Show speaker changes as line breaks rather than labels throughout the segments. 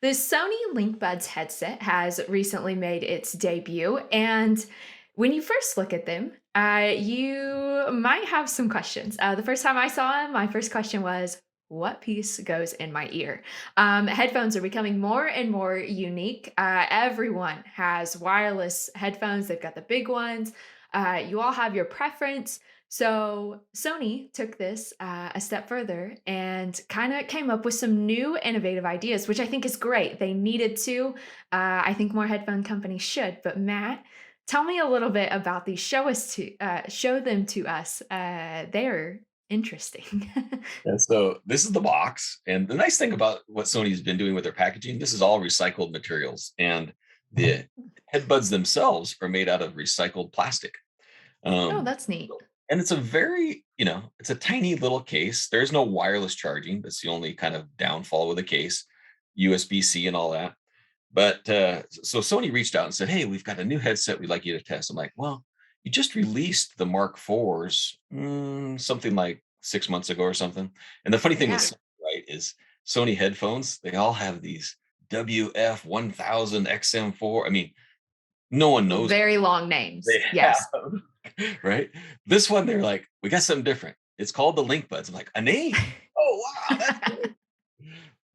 The Sony Linkbuds headset has recently made its debut, and when you first look at them, you might have some questions. The first time I saw them, my first question was, "What piece goes in my ear?" Headphones are becoming more and more unique. Everyone has wireless headphones. They've got the big ones. You all have your preference. So Sony took this a step further and kind of came up with some new innovative ideas, which I think is great. They needed to. I think more headphone companies should. But Matt, tell me a little bit about these. Show them to us. They're interesting.
And so this is the box. And the nice thing about what Sony's been doing with their packaging, this is all recycled materials. And the headbuds themselves are made out of recycled plastic.
Oh,
Um,
that's neat.
and it's a very, it's a tiny little case. There's no wireless charging. That's the only kind of downfall with the case, USB-C and all that. But so Sony reached out and said, "Hey, we've got a new headset we'd like you to test." I'm like, "Well, you just released the Mark IVs, something like 6 months ago or something." And the funny thing with
Yeah.
Sony, right, is Sony headphones, they all have these WF-1000 XM4. I mean, no one knows
Very long
they
names.
have,
Yes.
right? This one, they're like, "We got something different. It's called the Linkbuds." I'm like, "A name? Oh, wow, that's cool."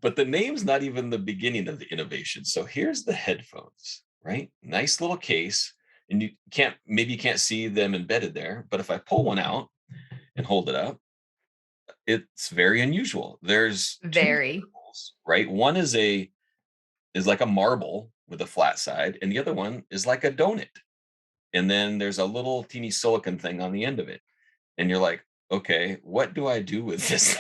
But the name's not even the beginning of the innovation. So here's the headphones, right? Nice little case. And you can't see them embedded there. But if I pull one out and hold it up, it's very unusual. There's two
Very.
circles, right? One is like a marble with a flat side, and the other one is like a donut. And then there's a little teeny silicon thing on the end of it. And you're like, okay, what do I do with this?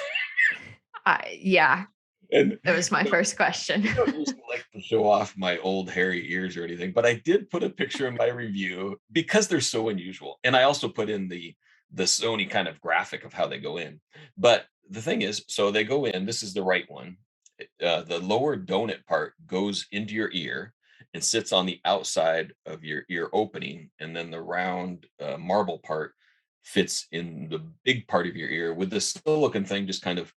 Yeah,
and
that was my first question.
I don't usually like to show off my old hairy ears or anything, but I did put a picture in my review because they're so unusual. And I also put in the Sony kind of graphic of how they go in. But the thing is, so they go in, this is the right one. The lower donut part goes into your ear and sits on the outside of your ear opening. And then the round marble part fits in the big part of your ear with this silicon thing just kind of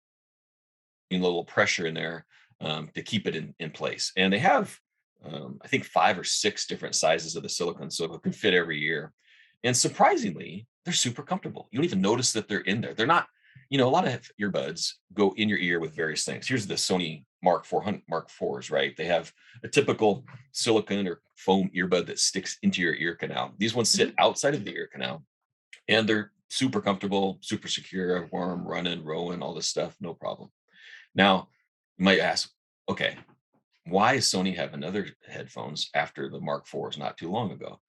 a little pressure in there to keep it in place. And they have, I think, 5 or 6 different sizes of the silicone, so it can fit every ear. And surprisingly, they're super comfortable. You don't even notice that they're in there. They're not, a lot of earbuds go in your ear with various things. Here's the Sony Mark 400, Mark 4s, right? They have a typical silicone or foam earbud that sticks into your ear canal. These ones sit
Mhm.
outside of the ear canal, and they're super comfortable, super secure, warm, running, rowing, all this stuff, no problem. Now, you might ask, okay, why does Sony have another headphones after the Mark IVs not too long ago?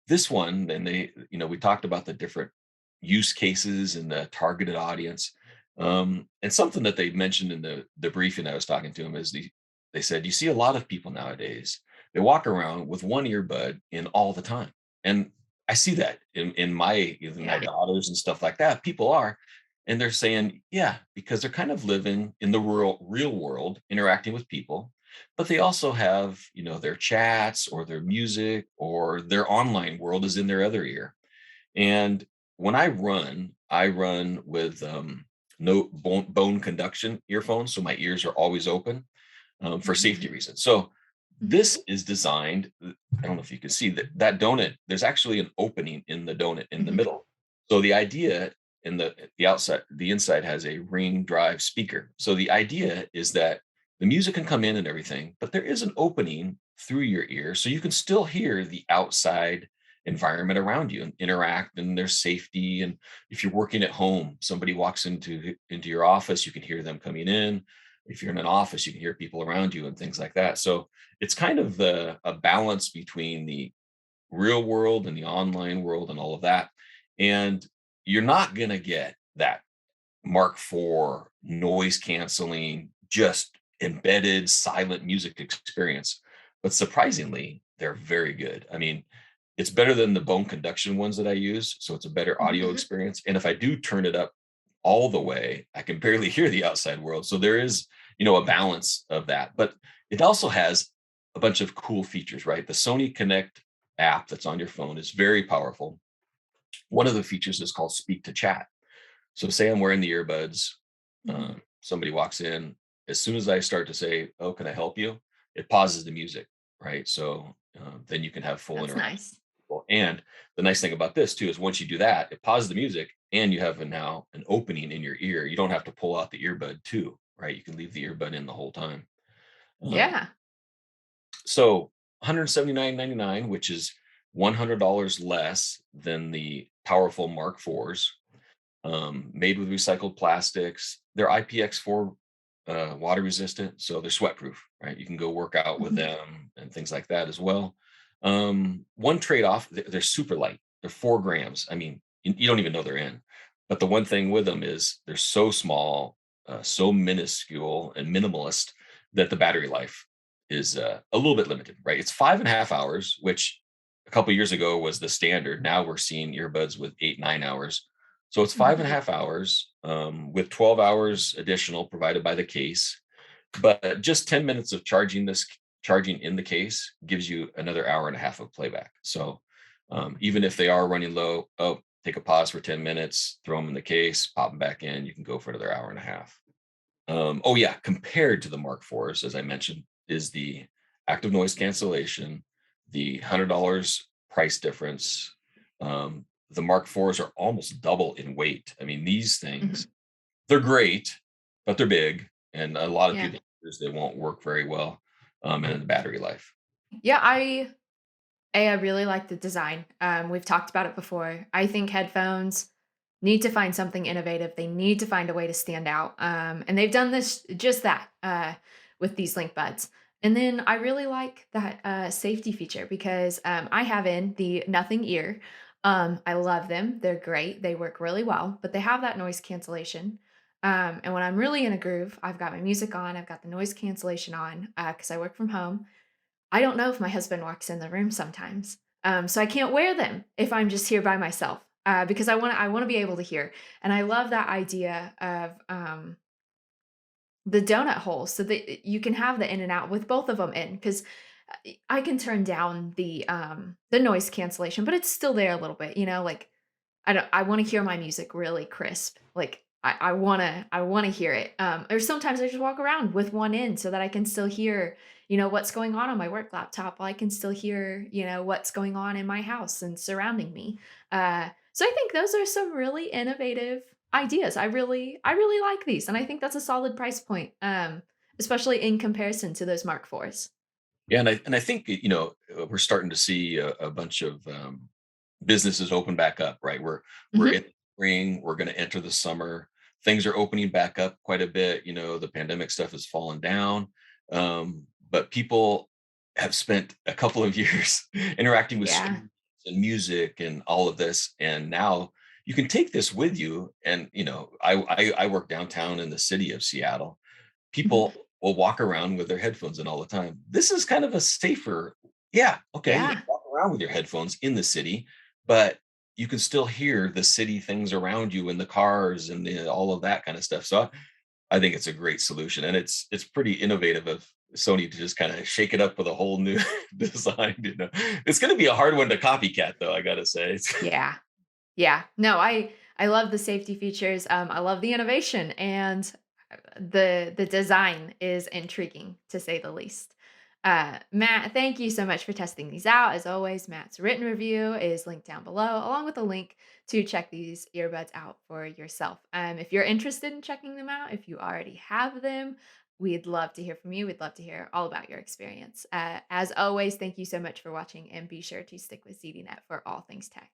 This one, then we talked about the different use cases and the targeted audience. And something that they mentioned in the briefing I was talking to them is they said, you see a lot of people nowadays, they walk around with one earbud in all the time. And I see that in my
Yeah.
daughters and stuff like that. People are, and they're saying, yeah, because they're kind of living in the real world, interacting with people, but they also have, their chats or their music or their online world is in their other ear. And when I run with no bone conduction earphones, so my ears are always open for safety
Mhm.
reasons. So
Mhm.
this is designed. I don't know if you can see that donut. There's actually an opening in the donut in the
Mhm.
middle. So the idea in the outside, the inside has a ring drive speaker. So the idea is that the music can come in and everything, but there is an opening through your ear, so you can still hear the outside environment around you and interact, and there's safety. And if you're working at home, somebody walks into your office, you can hear them coming in. If you're in an office, you can hear people around you and things like that. So it's kind of a balance between the real world and the online world and all of that. And you're not going to get that Mark IV noise canceling, just embedded silent music experience. But surprisingly, they're very good. I mean, it's better than the bone conduction ones that I use. So it's a better audio
Mhm.
experience. And if I do turn it up all the way, I can barely hear the outside world. So there is, a balance of that. But it also has a bunch of cool features, right? The Sony Connect app that's on your phone is very powerful. One of the features is called Speak to Chat. So say I'm wearing the earbuds,
Mhm.
somebody walks in. As soon as I start to say, "Oh, can I help you?" it pauses the music, right? So then you can have full
That's
interaction
nice.
with people. And the nice thing about this too is once you do that, it pauses the music and you have now an opening in your ear. You don't have to pull out the earbud too, right? You can leave the earbud in the whole time. Um,
Yeah.
so 179.99, which is $100 less than the powerful Mark IVs, made with recycled plastics. They're IPX4 water resistant, so they're sweat proof, right? You can go work out with
Mhm.
them and things like that as well. One trade off, they're super light. They're 4 grams. I mean, you don't even know they're in. But the one thing with them is they're so small, so minuscule and minimalist that the battery life is a little bit limited, right? It's 5.5 hours, which a couple years ago was the standard. Now we're seeing earbuds with 8, 9 hours. So it's five
Mhm.
and a half hours with 12 hours additional provided by the case. But just 10 minutes of charging in the case gives you another hour and a half of playback. So even if they are running low, oh, take a pause for 10 minutes, throw them in the case, pop them back in. You can go for another hour and a half. Oh yeah, compared to the Mark IVs, as I mentioned, is the active noise cancellation, the $100 price difference. The Mark IVs are almost double in weight. I mean, these things,
Mhm.
they're great, but they're big, and a lot of
Yeah.
people they won't work very well, and in the battery life.
Yeah, I really like the design. We've talked about it before. I think headphones need to find something innovative. They need to find a way to stand out. And they've done this just that with these link buds. And then I really like that safety feature because I have in the nothing ear. I love them. They're great. They work really well, but they have that noise cancellation. And when I'm really in a groove, I've got my music on, I've got the noise cancellation on because I work from home. I don't know if my husband walks in the room sometimes. So I can't wear them if I'm just here by myself, because I wanna be able to hear. And I love that idea of, the donut hole so that you can have the in and out with both of them in, 'cause I can turn down the noise cancellation, but it's still there a little bit, like, I wanna hear my music really crisp, like, I wanna hear it, or sometimes I just walk around with one in so that I can still hear, what's going on my work laptop, while I can still hear, what's going on in my house and surrounding me, so I think those are some really innovative ideas. I really like these, and I think that's a solid price point, especially in comparison to those Mark IVs.
Yeah, and I think we're starting to see a bunch of businesses open back up. Right, we're
Mhm.
in spring, we're going to enter the summer. Things are opening back up quite a bit. The pandemic stuff has fallen down, but people have spent a couple of years interacting with
Yeah.
screens and music and all of this, and now you can take this with you. And I work downtown in the city of Seattle.
Mhm.
People will walk around with their headphones in all the time. This is kind of a safer, yeah, okay, you can
Yeah.
walk around with your headphones in the city, but you can still hear the city things around you in the cars and all of that kind of stuff. So I think it's a great solution, and it's pretty innovative of Sony to just kind of shake it up with a whole new design. It's going to be a hard one to copycat, though. I gotta say,
Yeah. Yeah. No, I love the safety features, I love the innovation, and the design is intriguing, to say the least. Matt, thank you so much for testing these out. As always, Matt's written review is linked down below, along with a link to check these earbuds out for yourself. If you're interested in checking them out, if you already have them, we'd love to hear from you. We'd love to hear all about your experience. As always, thank you so much for watching, and be sure to stick with ZDNet for all things tech.